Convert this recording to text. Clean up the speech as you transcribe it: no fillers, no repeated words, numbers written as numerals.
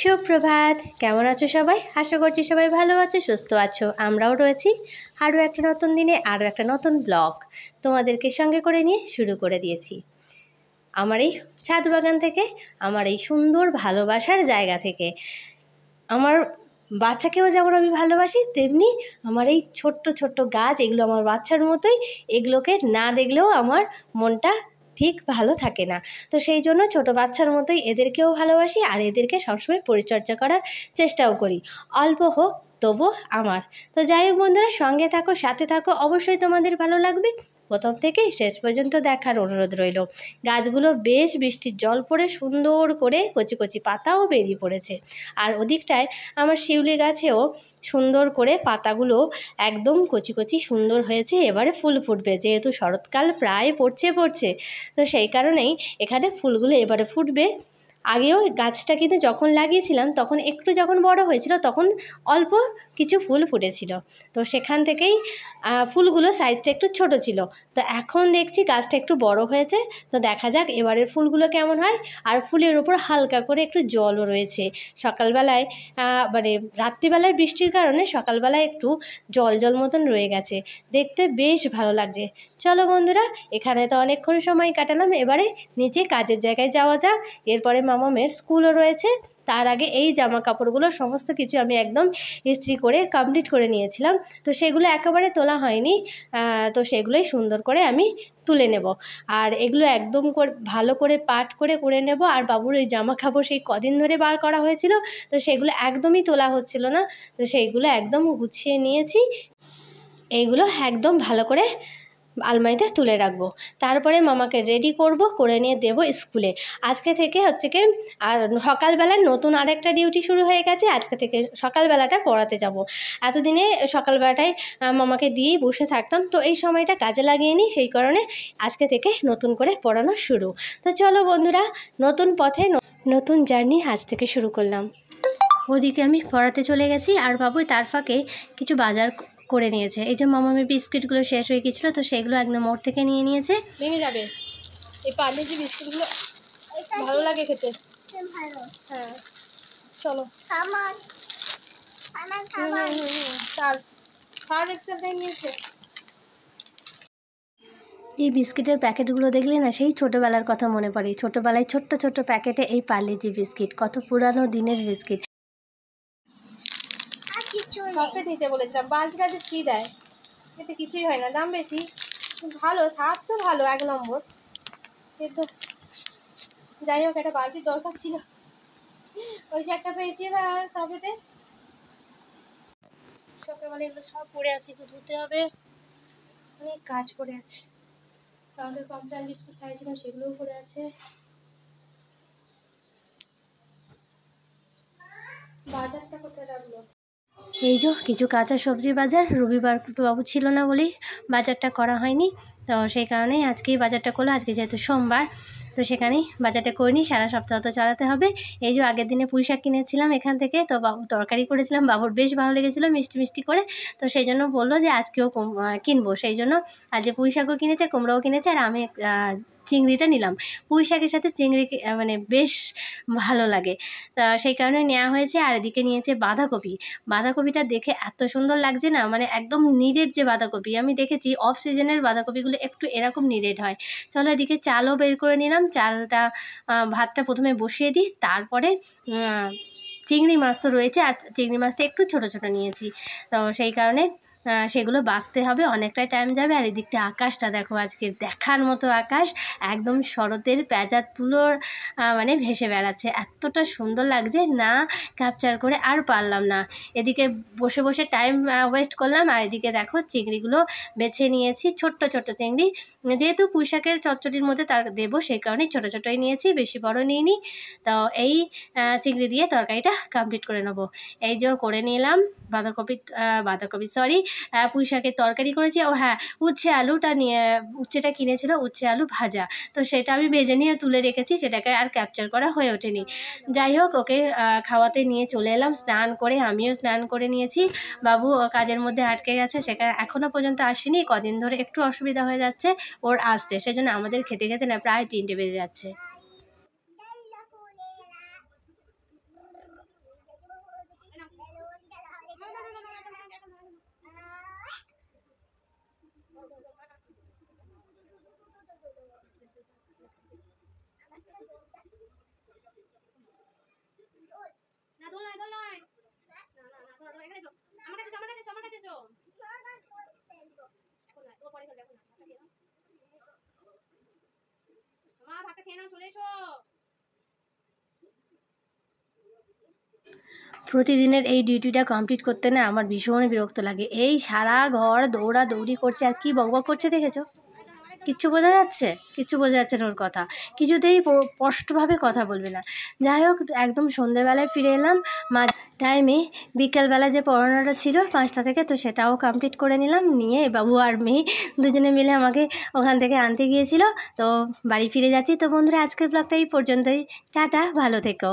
সুপ্রভাত, কেমন আছো সবাই? আশা করছি সবাই ভালো আছো, সুস্থ আছো। আমরাও রয়েছি আরও একটা নতুন দিনে আরও একটা নতুন ব্লগ তোমাদেরকে সঙ্গে করে নিয়ে শুরু করে দিয়েছি আমার এই ছাদ বাগান থেকে, আমার এই সুন্দর ভালোবাসার জায়গা থেকে। আমার বাচ্চাকেও যেমন আমি ভালোবাসি, তেমনি আমার এই ছোট্ট ছোট্ট গাছ, এগুলো আমার বাচ্চার মতোই। এগুলোকে না দেখলেও আমার মনটা ঠিক ভালো থাকে না। তো সেই জন্য ছোট বাচ্চার মতোই এদেরকেও ভালোবাসি, আর এদেরকে সবসময় পরিচর্যা করার চেষ্টাও করি, অল্প হোক তবু আমার। তো যাই হোক বন্ধুরা, সঙ্গে থাকো, সাথে থাকো, অবশ্যই তোমাদের ভালো লাগবে। প্রথম থেকেই শেষ পর্যন্ত দেখার অনুরোধ রইল। গাছগুলো বেশ বৃষ্টির জল পড়ে সুন্দর করে কচি কচি পাতাও বেরিয়ে পড়েছে। আর ওদিকটায় আমার শিউলি গাছেও সুন্দর করে পাতাগুলো একদম কচি কচি সুন্দর হয়েছে। এবারে ফুল ফুটবে, যেহেতু শরৎকাল প্রায় পড়ছে, তো সেই কারণেই এখানে ফুলগুলো এবারে ফুটবে। আগেও গাছটা কিন্তু যখন লাগিয়েছিলাম তখন একটু যখন বড় হয়েছিল তখন অল্প কিছু ফুল ফুটেছিল, তো সেখান থেকেই ফুলগুলো সাইজটা একটু ছোট ছিল। তো এখন দেখছি গাছটা একটু বড় হয়েছে, তো দেখা যাক এবারের ফুলগুলো কেমন হয়। আর ফুলের ওপর হালকা করে একটু জলও রয়েছে। সকালবেলায় মানে রাত্রিবেলার বৃষ্টির কারণে সকালবেলায় একটু জল জল মতন রয়ে গেছে, দেখতে বেশ ভালো লাগছে। চলো বন্ধুরা, এখানে তো অনেকক্ষণ সময় কাটালাম, এবারে নিচে কাজের জায়গায় যাওয়া যাক। এরপরে মামামের স্কুলও রয়েছে। তার আগে এই জামা কাপড়গুলো সমস্ত কিছু আমি একদম ইস্ত্রি করে কমপ্লিট করে নিয়েছিলাম, তো সেগুলো একেবারে তোলা হয়নি। তো সেগুলোই সুন্দর করে আমি তুলে নেব, আর এগুলো একদম ভালো করে পাট করে নেব। আর বাবুর ওই জামা কাপড় সেই কদিন ধরে বার করা হয়েছিল, তো সেগুলো একদমই তোলা হচ্ছিল না, তো সেইগুলো একদম গুছিয়ে নিয়েছি। এইগুলো একদম ভালো করে আলমারিতে তুলে রাখবো। তারপরে মামাকে রেডি করে নিয়ে দেবো স্কুলে। আজকে থেকে হচ্ছে কি, আর সকালবেলার নতুন আরেকটা ডিউটি শুরু হয়ে গেছে। আজকে থেকে সকালবেলাটা পড়াতে যাব। এতদিনে সকালবেলাটাই মামাকে দিয়েই বসে থাকতাম, তো এই সময়টা কাজে লাগিয়ে নিই, সেই কারণে আজকে থেকে নতুন করে পড়ানো শুরু। তো চলো বন্ধুরা, নতুন পথে নতুন জার্নি আজ থেকে শুরু করলাম। ওদিকে আমি পড়াতে চলে গেছি, আর বাবু তার ফাঁকে কিছু বাজার করে নিয়েছে। এই যে মামামের বিস্কিটগুলো শেষ হয়ে গেছিলো, তো সেগুলো একদম মোড় থেকে নিয়ে নিয়েছে। ভেঙে যাবে এই পার্লেজি বিস্কিটগুলো, ভালো লাগে খেতে। হ্যাঁ চলো, সার্ফ এক্সেল নিয়েছে। এই বিস্কিটের প্যাকেটগুলো দেখলে না সেই ছোটোবেলার কথা মনে পড়ে। ছোটোবেলায় ছোট্ট ছোট্ট প্যাকেটে এই পার্লেজি বিস্কিট, কত পুরানো দিনের বিস্কিট। শপে নিতে বলেছিলাম, বালতিটা ফ্রি দেয়, এতে কিছুই হয় না, দাম বেশি, ভালো সার্ফ তো ভালো 1 নম্বর, কিন্তু যাই হোক একটা বালতির দরকার ছিল, ওই যে একটা পেয়েছি শপেতে। সকালবেলা এগুলো সব পড়ে আছে, একটু ধুতে হবে, অনেক কাজ পড়ে আছে। আমাদের কমপ্লেন বিস্কুট খাইছিলাম সেগুলোও পড়ে আছে। বাজারটা কোথায় রাখলো? এই যে কিছু কাঁচা সবজি বাজার, রবিবার বাবু ছিল না বলেই বাজারটা করা হয়নি, তো সেই কারণেই আজকেই বাজারটা করলো। আজকে যেহেতু সোমবার, তো সেখানেই বাজারটা করে নিই, সারা সপ্তাহ তো চালাতে হবে। এই যে আগের দিনে পুঁই শাক কিনেছিলাম এখান থেকে, তো বাবু তরকারি করেছিলাম, বাবুর বেশ ভালো লেগেছিলো মিষ্টি মিষ্টি করে, তো সেই জন্য বললো যে আজকেও কিনবো। সেই জন্য আজ পুঁই শাকও কিনেছে, কুমড়োও কিনেছে, আর আমি চিংড়িটা নিলাম। পুঁই শাকের সাথে চিংড়ি মানে বেশ ভালো লাগে, তা সেই কারণে নেওয়া হয়েছে। আর এদিকে নিয়েছে বাঁধাকপিটা দেখে এত সুন্দর লাগছে না, মানে একদম নিরেট যে বাঁধাকপি, আমি দেখেছি অফ সিজনের বাঁধাকপিগুলো একটু এরকম নিরেট হয়। চলো এদিকে চালও বের করে নিলাম, চালটা ভাতটা প্রথমে বসিয়ে দিই, তারপরে চিংড়ি মাছ তো রয়েছে, আর চিংড়ি মাছটা একটু ছোট ছোট নিয়েছি, তো সেই কারণে সেগুলো বাছতে হবে, অনেকটাই টাইম যাবে। আর এদিকটা আকাশটা দেখো, আজকের দেখার মতো আকাশ, একদম শরতের পেঁচার তুলোর মানে ভেসে বেড়াচ্ছে, এতটা সুন্দর লাগছে না, ক্যাপচার করে আর পারলাম না। এদিকে বসে বসে টাইম ওয়েস্ট করলাম, আর এদিকে দেখো চিংড়িগুলো বেছে নিয়েছি, ছোট্ট ছোট্ট চিংড়ি, যেহেতু পুঁই শাকের চচ্চড়ির মধ্যে তার দেবো সেই কারণে ছোটো ছোটোই নিয়েছি, বেশি বড় নিইনি। তো এই চিংড়ি দিয়ে তরকারিটা কমপ্লিট করে নেবো। এই যে করে নিলাম বাঁধাকপি সরি পুঁই শাকের তরকারি করেছি। ও হ্যাঁ, উচ্ছেটা কিনেছিল, উচ্ছে আলু ভাজা, তো সেটা আমি ভেজে নিয়ে তুলে রেখেছি, সেটাকে আর ক্যাপচার করা হয়ে ওঠেনি। যাই হোক, ওকে খাওয়াতে নিয়ে চলে এলাম, স্নান করে আমিও স্নান করে নিয়েছি। বাবু কাজের মধ্যে আটকে গেছে, সেখানে এখনও পর্যন্ত আসেনি, কদিন ধরে একটু অসুবিধা হয়ে যাচ্ছে ওর আসতে, সেজন্য আমাদের খেতে খেতে না প্রায় 3টে বেজে যাচ্ছে। প্রতিদিনের এই ডিউটিটা কমপ্লিট করতে না আমার ভীষণ বিরক্ত লাগে। এই সারা ঘর দৌড়াদৌড়ি করছে আর কি বকবক করছে দেখেছো? কিচ্ছু বোঝা যাচ্ছে? কিচ্ছু বোঝা যাচ্ছে না ওর কথা, কিছুতেই স্পষ্টভাবে কথা বলবে না। যাই হোক, একদম সন্ধ্যেবেলায় ফিরে এলাম। মাঝ টাইমে বিকেলবেলা যে পড়ানোটা ছিল 5টা থেকে, তো সেটাও কমপ্লিট করে নিলাম। নিয়ে বাবু আর মেয়ে দুজনে মিলে আমাকে ওখান থেকে আনতে গিয়েছিল। তো বাড়ি ফিরে যাচ্ছি। তো বন্ধুরা, আজকের ব্লগটা এই পর্যন্তই। টাটা, ভালো থেকো।